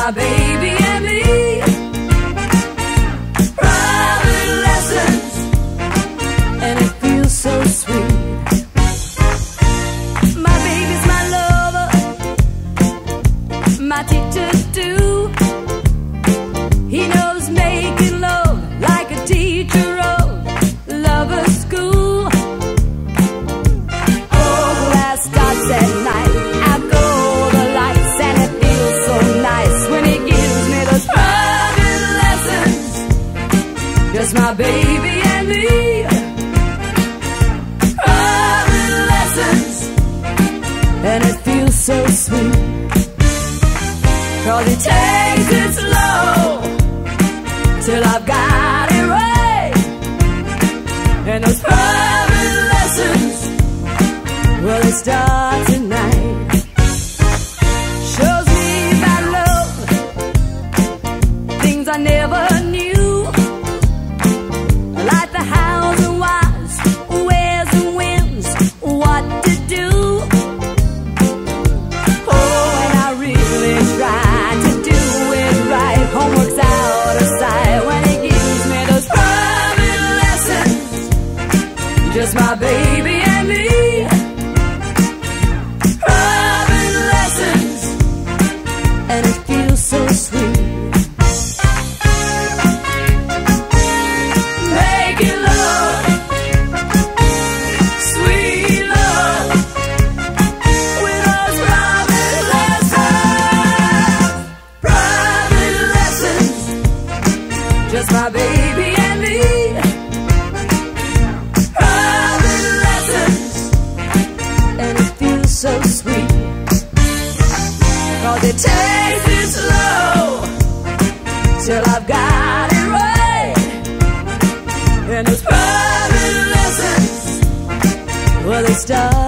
my baby and me. Private lessons, and it feels so sweet. My baby's my lover, my teacher too. He knows making love like a teacher of lover's school. Oh, class starts at night. I go the lights, and it feels so nice when he gives me those private lessons. Just my baby and me. Private lessons, and it feels so sweet. 'Cause he takes it slow till I've got it right. And those private lessons, well, they start tonight. Shows me about love, things I never knew, like the hows and whys, where's and when's, what to do. Oh, and I really try to do it right. Homework's out of sight when he gives me those private lessons. Just my baby and me. Private lessons, and it feels so sweet. Making love, sweet love, with those private lessons. Private lessons, just my baby and me. Private lessons, and it feels so sweet. 'Cause it takes it slow till I've got it right. And those private lessons, well, they start